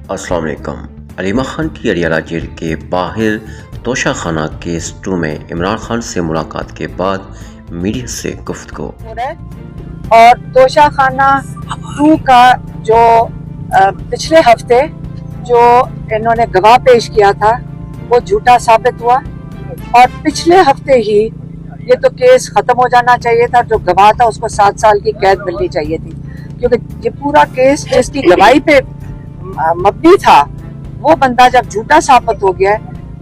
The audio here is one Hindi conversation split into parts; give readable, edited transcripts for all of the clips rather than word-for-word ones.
अस्सलाम वालेकुम। अलीमा खान की अरियाला जेल के बाहर तोशाखाना केस 2 में इमरान खान से मुलाकात के बाद मीडिया से गुफ्तगू। और तोशाखाना 2 का जो पिछले हफ्ते जो इन्होंने गवाह पेश किया था वो झूठा साबित हुआ और पिछले हफ्ते ही ये तो केस खत्म हो जाना चाहिए था। जो गवाह था उसको 7 साल की कैद मिलनी चाहिए थी, क्योंकि ये पूरा केस जिसकी गवाही पे मबनी था वो बंदा जब झूठा साबित हो गया,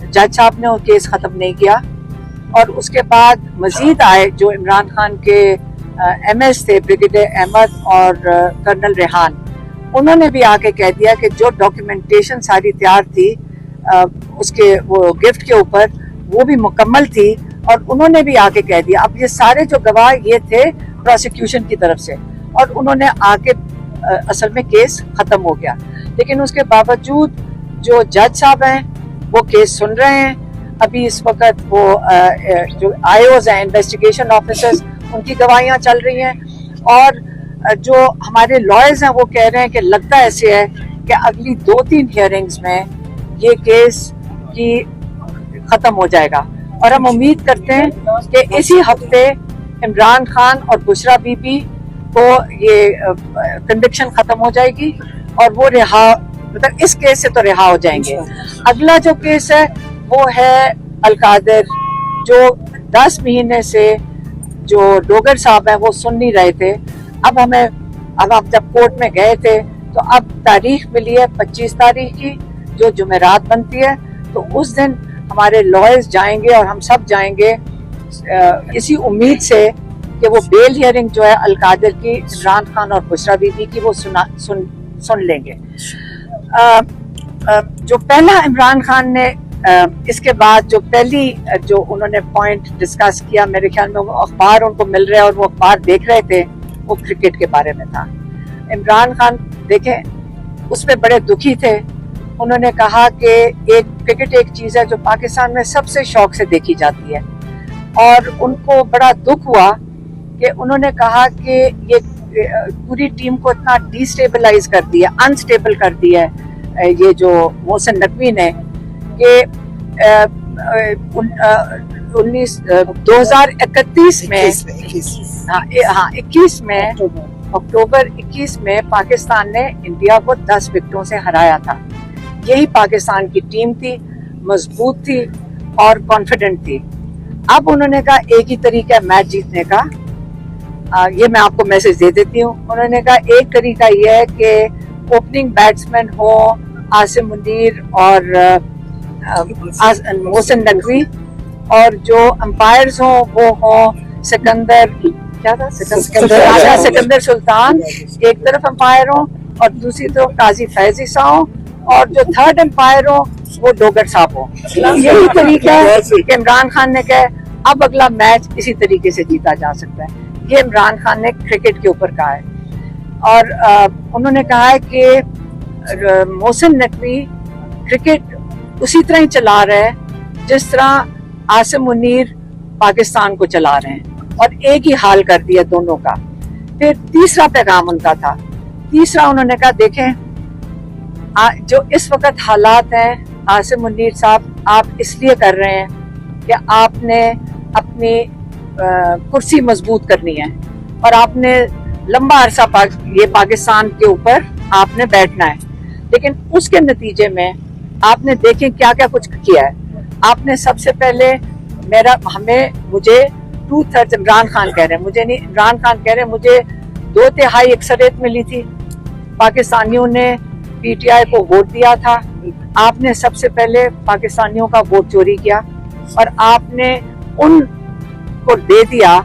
जज साहब ने वो केस खत्म नहीं किया। और उसके बाद मजीद आए जो इमरान खान के MS थे, ब्रिगेडियर अहमद और कर्नल रेहान, उन्होंने भी आके कह दिया कि जो डॉक्यूमेंटेशन सारी तैयार थी उसके वो गिफ्ट के ऊपर वो भी मुकम्मल थी, और उन्होंने भी आके कह दिया। अब ये सारे जो गवाह ये थे प्रोसिक्यूशन की तरफ से, और उन्होंने आके असल में केस खत्म हो गया। लेकिन उसके बावजूद जो जज साहब हैं वो केस सुन रहे हैं। अभी इस वक्त वो जो IOs हैं, इन्वेस्टिगेशन ऑफिसर्स, उनकी गवाहियां चल रही हैं, और जो हमारे लॉयर्स हैं वो कह रहे हैं कि लगता ऐसे है कि अगली 2-3 हियरिंग्स में ये केस की खत्म हो जाएगा। और हम उम्मीद करते हैं कि इसी हफ्ते इमरान खान और बुशरा बीबी को ये कन्विक्शन खत्म हो जाएगी और वो रिहा, मतलब इस केस से तो रिहा हो जाएंगे। अगला जो केस है वो है अलकादर, जो 10 महीने से जो डोगर साहब हैं वो सुन नहीं रहे थे। अब आप जब कोर्ट में गए थे तो अब तारीख मिली है 25 तारीख की, जो जुमेरात बनती है, तो उस दिन हमारे लॉयर्स जाएंगे और हम सब जाएंगे इसी उम्मीद से कि वो बेल हियरिंग जो है अलकादर की, इमरान खान और बुशरा बीबी की, वो सुन लेंगे। जो पहला इमरान खान ने इसके बाद जो पहली जो उन्होंने पॉइंट डिस्कस किया, मेरे ख्याल में वो अखबार उनको मिल रहे और वो अखबार देख रहे थे, वो क्रिकेट के बारे में था। इमरान खान देखें उसमें बड़े दुखी थे। उन्होंने कहा कि क्रिकेट एक चीज़ है जो पाकिस्तान में सबसे शौक से देखी जाती है, और उनको बड़ा दुख हुआ कि उन्होंने कहा कि ये पूरी टीम को इतना डिस्टेबलाइज कर दिया, अनस्टेबल कर दिया है ये जो मोहसिन नकवी ने, कि 2031 में अक्टूबर 21 में पाकिस्तान ने इंडिया को 10 विकेटों से हराया था। यही पाकिस्तान की टीम थी, मजबूत थी और कॉन्फिडेंट थी। अब उन्होंने कहा एक ही तरीका है मैच जीतने का, ये मैं आपको मैसेज दे देती हूँ। उन्होंने कहा एक तरीका ये है कि ओपनिंग बैट्समैन हो आसिम मुनीर और मोहसिन नकवी, और जो अंपायर्स हो वो हो सिकंदर सुल्तान एक तरफ अंपायर हो और दूसरी तरफ काजी फैजी सा हो, और जो थर्ड एम्पायर हो वो डोगर साहब हो। यही तरीका है कि इमरान खान ने कहा अब अगला मैच इसी तरीके से जीता जा सकता है। ये इमरान खान ने क्रिकेट के ऊपर कहा है। और उन्होंने कहा है कि मोहसिन नकवी क्रिकेट उसी तरह ही चला रहे हैं जिस तरह आसिम मुनीर पाकिस्तान को चला रहे हैं, और एक ही हाल कर दिया दोनों का। फिर तीसरा पैगाम उनका था। तीसरा उन्होंने कहा देखें जो इस वक्त हालात हैं आसिम मुनीर साहब, आप इसलिए कर रहे हैं कि आपने अपनी कुर्सी मजबूत करनी है और आपने लंबा अरसा ये पाकिस्तान के ऊपर आपने बैठना है। लेकिन उसके नतीजे में आपने देखें क्या क्या कुछ किया है। आपने सबसे पहले मुझे 2/3 इमरान खान कह रहे हैं, मुझे नहीं, इमरान खान कह रहे हैं मुझे 2/3 अक्सरियत मिली थी, पाकिस्तानियों ने PTI को वोट दिया था। आपने सबसे पहले पाकिस्तानियों का वोट चोरी किया और आपने उनको दे दिया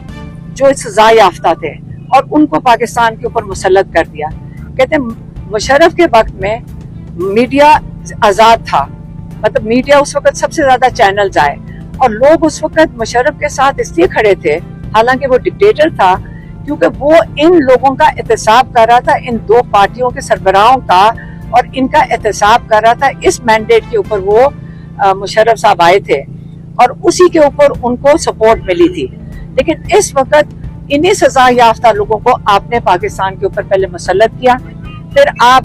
जो सजा याफ्ता थे और उनको पाकिस्तान के ऊपर मुसल्लत कर दिया। कहते मुशर्रफ के वक्त में मीडिया आजाद था, मतलब मीडिया उस वक्त सबसे ज्यादा चैनल्स आए और लोग उस वक्त मुशर्रफ के साथ इसलिए खड़े थे, हालांकि वो डिक्टेटर था, क्योंकि वो इन लोगों का एहतसाब कर रहा था, इन 2 पार्टियों के सरबराहों का, और इनका एहतसाब कर रहा था। इस मैंडेट के ऊपर वो मुशर्रफ साहब आए थे और उसी के ऊपर उनको सपोर्ट मिली थी। लेकिन इस वक्त इन्हीं सजा याफ्ता लोगों को आपने पाकिस्तान के ऊपर पहले मुसल्लत किया, फिर आप